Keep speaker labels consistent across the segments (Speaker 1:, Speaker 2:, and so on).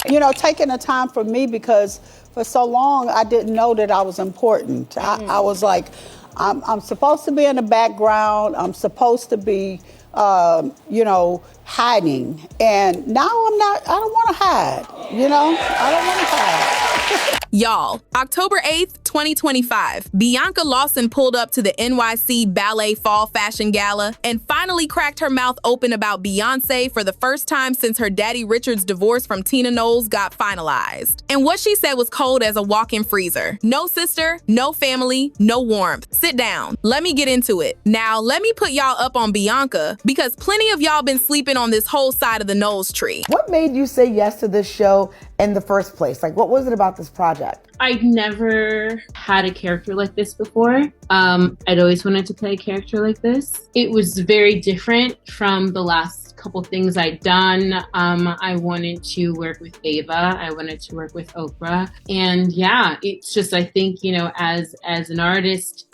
Speaker 1: taking the time for me, because for so long I didn't know that I was important. I was like, I'm supposed to be in the background. I'm supposed to be, hiding. And now I'm not. I don't want to hide. I don't want to hide.
Speaker 2: Y'all, October 8th, 2025, Bianca Lawson pulled up to the NYC Ballet Fall Fashion Gala and finally cracked her mouth open about Beyoncé for the first time since her daddy Richard's divorce from Tina Knowles got finalized. And what she said was cold as a walk-in freezer. No sister, no family, no warmth. Sit down. Let me get into it. Now, let me put y'all up on Bianca, because plenty of y'all been sleeping on this whole side of the Knowles tree.
Speaker 3: What made you say yes to this show in the first place? Like, what was it about this project?
Speaker 4: I'd never had a character like this before. I'd always wanted to play a character like this. It was very different from the last couple things I'd done. I wanted to work with Ava. I wanted to work with Oprah. And yeah, it's just, I think, as an artist,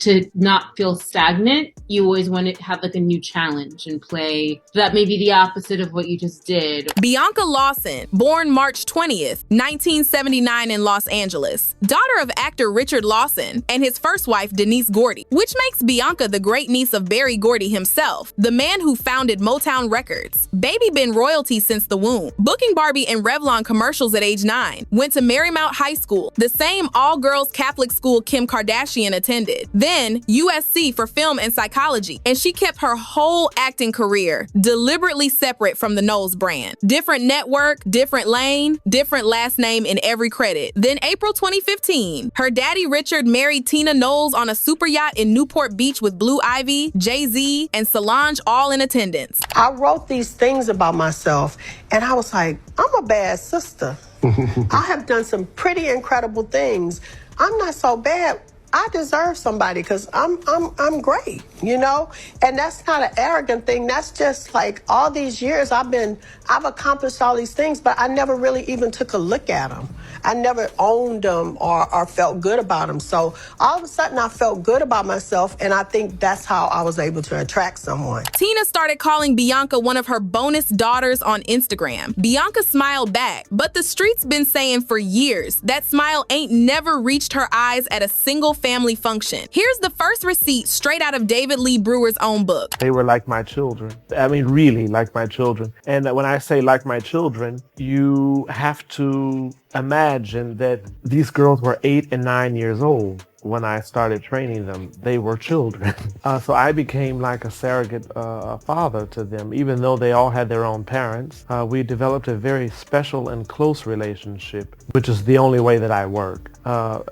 Speaker 4: to not feel stagnant, you always want to have like a new challenge and play that may be the opposite of what you just did.
Speaker 2: Bianca Lawson, born March 20th, 1979 in Los Angeles, daughter of actor Richard Lawson and his first wife Denise Gordy, which makes Bianca the great niece of Berry Gordy himself, the man who founded Motown Records. Baby been royalty since the womb, booking Barbie and Revlon commercials at age 9, went to Marymount High School, the same all-girls Catholic school Kim Kardashian attended. Then USC for film and psychology, and she kept her whole acting career deliberately separate from the Knowles brand. Different network, different lane, different last name in every credit. Then April 2015, her daddy Richard married Tina Knowles on a super yacht in Newport Beach with Blue Ivy, Jay-Z, and Solange all in attendance.
Speaker 5: I wrote these things about myself, and I was like, I'm a bad sister. I have done some pretty incredible things. I'm not so bad. I deserve somebody because I'm great, And that's not an arrogant thing. That's just like all these years I've accomplished all these things, but I never really even took a look at them. I never owned them or felt good about them. So all of a sudden I felt good about myself, and I think that's how I was able to attract someone.
Speaker 2: Tina started calling Bianca one of her bonus daughters on Instagram. Bianca smiled back, but the streets been saying for years that smile ain't never reached her eyes at a single family function. Here's the first receipt straight out of David Lee Brewer's own book.
Speaker 6: They were like my children. I mean, really like my children. And when I say like my children, you have to imagine that these girls were 8 and 9 years old when I started training them. They were children. So I became like a surrogate father to them. Even though they all had their own parents, we developed a very special and close relationship, which is the only way that I work.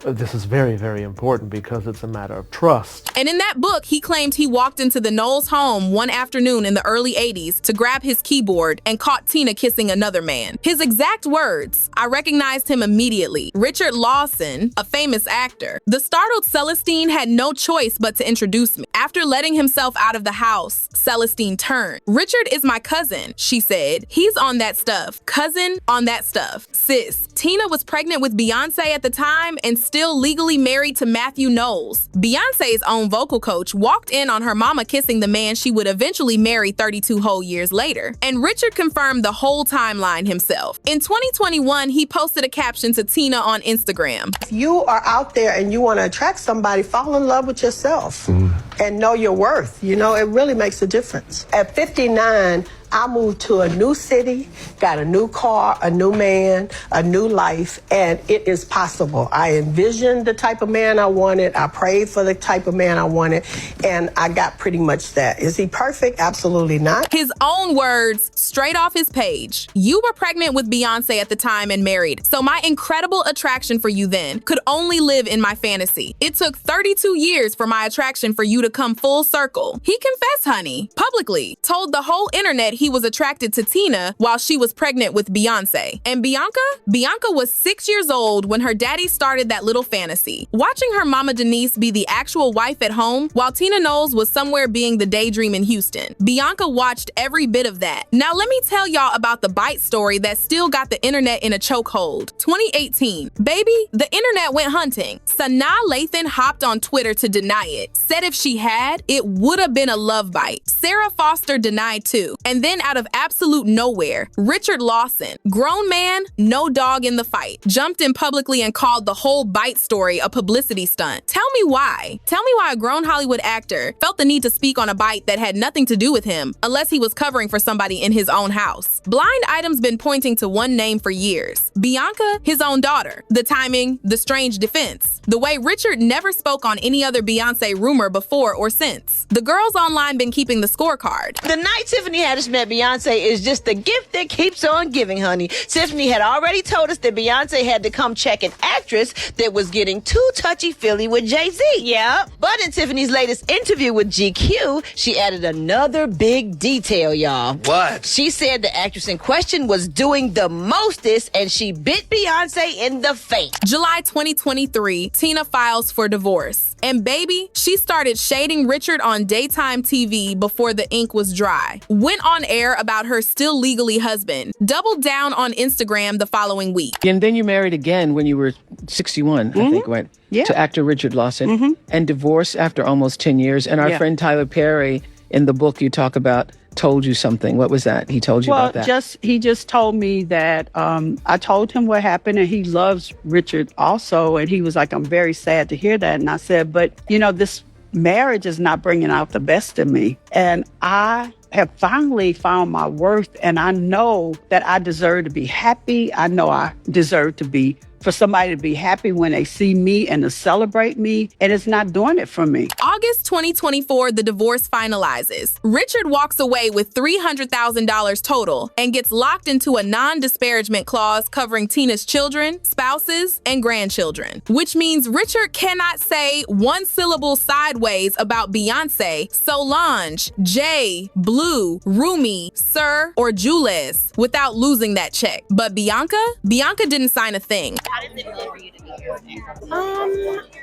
Speaker 6: This is very, very important because it's a matter of trust.
Speaker 2: And in that book, he claimed he walked into the Knowles home one afternoon in the early 80s to grab his keyboard and caught Tina kissing another man. His exact words, I recognized him immediately. Richard Lawson, a famous actor. The startled Celestine had no choice but to introduce me. After letting himself out of the house, Celestine turned. Richard is my cousin, she said. He's on that stuff. Cousin on that stuff. Sis, Tina was pregnant with Beyoncé at the time and still legally married to Matthew Knowles. Beyoncé's own vocal coach walked in on her mama kissing the man she would eventually marry 32 whole years later. And Richard confirmed the whole timeline himself. In 2021, he posted a caption to Tina on Instagram.
Speaker 5: If you are out there and you want to attract somebody, fall in love with yourself and know your worth. It really makes a difference. At 59, I moved to a new city, got a new car, a new man, a new life, and it is possible. I envisioned the type of man I wanted. I prayed for the type of man I wanted, and I got pretty much that. Is he perfect? Absolutely not.
Speaker 2: His own words, straight off his page. You were pregnant with Beyoncé at the time and married, so my incredible attraction for you then could only live in my fantasy. It took 32 years for my attraction for you to come full circle. He confessed, honey, publicly, told the whole internet he was attracted to Tina while she was pregnant with Beyoncé. And Bianca was 6 years old when her daddy started that little fantasy. Watching her mama Denise be the actual wife at home while Tina Knowles was somewhere being the daydream in Houston. Bianca watched every bit of that. Now let me tell y'all about the bite story that still got the internet in a chokehold. 2018. Baby, the internet went hunting. Sanaa Lathan hopped on Twitter to deny it. Said if she had, it would have been a love bite. Sarah Foster denied too. And then out of absolute nowhere, Richard Lawson, grown man, no dog in the fight, jumped in publicly and called the whole bite story a publicity stunt. Tell me why. Tell me why a grown Hollywood actor felt the need to speak on a bite that had nothing to do with him, unless he was covering for somebody in his own house. Blind Item's been pointing to one name for years. Bianca, his own daughter. The timing, the strange defense. The way Richard never spoke on any other Beyonce rumor before or since. The girls online been keeping the scorecard.
Speaker 7: The night Tiffany Haddish met Beyonce is just the gift that keeps on giving, honey. Tiffany had already told us that Beyonce had to come check an actress that was getting too touchy-feely with Jay-Z. Yeah. But in Tiffany's latest interview with GQ, she added another big detail, y'all.
Speaker 8: What?
Speaker 7: She said the actress in question was doing the mostest and she bit Beyonce in the face.
Speaker 2: July 2023, Tina files for divorce. And baby, she started shading Richard on daytime TV before the ink was dry. Went on air about her still legally husband. Doubled down on Instagram the following week.
Speaker 9: And then you married again when you were 61, I think, right?
Speaker 1: Yeah.
Speaker 9: To actor Richard Lawson. And divorced after almost 10 years. And our friend Tyler Perry, in the book you talk about, told you something. What was that? He told you about that?
Speaker 1: He just told me that I told him what happened and he loves Richard also. And he was like, I'm very sad to hear that. And I said, but you know, this marriage is not bringing out the best in me. And I have finally found my worth and I know that I deserve to be happy. I know I deserve to be for somebody to be happy when they see me and to celebrate me, and it's not doing it for me.
Speaker 2: August 2024, the divorce finalizes. Richard walks away with $300,000 total and gets locked into a non-disparagement clause covering Tina's children, spouses, and grandchildren, which means Richard cannot say one syllable sideways about Beyonce, Solange, Jay, Blue, Rumi, Sir, or Jules without losing that check. But Bianca didn't sign a thing.
Speaker 10: How does it feel for you to be here today?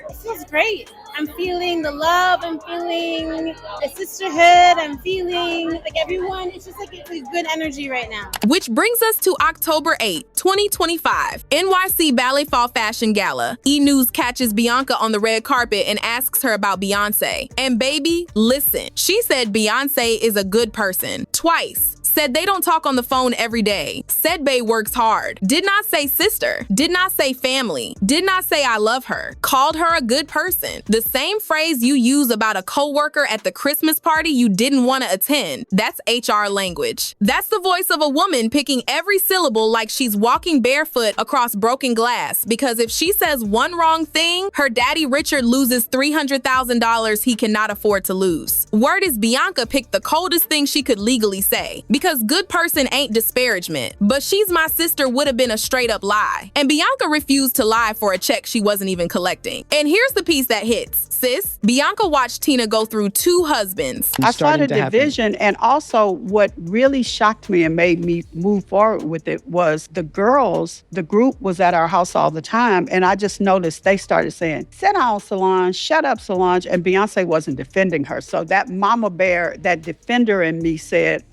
Speaker 10: It feels great. I'm feeling the love. I'm feeling the sisterhood. I'm feeling like everyone. It's just like it's a good energy right now.
Speaker 2: Which brings us to October 8, 2025. NYC Ballet Fall Fashion Gala. E! News catches Bianca on the red carpet and asks her about Beyonce. And baby, listen. She said Beyonce is a good person. Twice. Said they don't talk on the phone every day. Said Bey works hard. Did not say sister. Did not say family. Did not say I love her. Called her a good person. The same phrase you use about a coworker at the Christmas party you didn't want to attend. That's HR language. That's the voice of a woman picking every syllable like she's walking barefoot across broken glass, because if she says one wrong thing, her daddy Richard loses $300,000 he cannot afford to lose. Word is Bianca picked the coldest thing she could legally say. Because good person ain't disparagement, but she's my sister would have been a straight up lie. And Bianca refused to lie for a check she wasn't even collecting. And here's the piece that hits. Sis, Bianca watched Tina go through 2 husbands.
Speaker 1: I saw the division, and also what really shocked me and made me move forward with it was the girls, the group was at our house all the time, and I just noticed they started saying, sit down, Solange, shut up, Solange, and Beyonce wasn't defending her. So that mama bear, that defender in me said,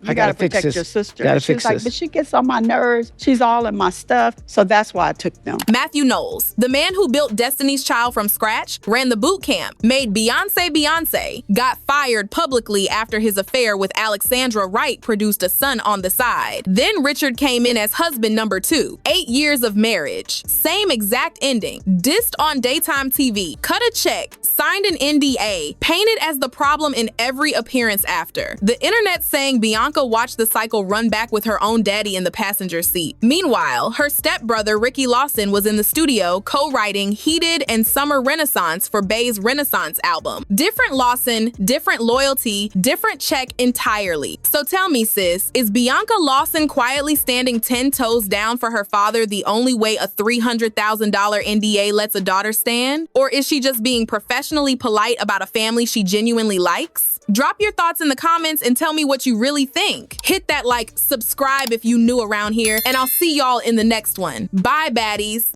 Speaker 1: you gotta protect your sister. She was like, but she gets on my nerves. She's all in my stuff. So that's why I took them.
Speaker 2: Matthew Knowles, the man who built Destiny's Child from scratch, ran the boot camp, made Beyonce, got fired publicly after his affair with Alexandra Wright produced a son on the side. Then Richard came in as husband number 2. 8 years of marriage. Same exact ending. Dissed on daytime TV. Cut a check. Signed an NDA. Painted as the problem in every appearance after. The internet saying Bianca watched the cycle run back with her own daddy in the passenger seat. Meanwhile, her stepbrother Ricky Lawson was in the studio co-writing Heated and Summer Renaissance for Bey's Renaissance album. Different Lawson, different loyalty, different check entirely. So tell me, sis, is Bianca Lawson quietly standing 10 toes down for her father the only way a $300,000 NDA lets a daughter stand? Or is she just being professionally polite about a family she genuinely likes? Drop your thoughts in the comments and tell me what you really think. Hit that like, subscribe if you new around here, and I'll see y'all in the next one. Bye, baddies.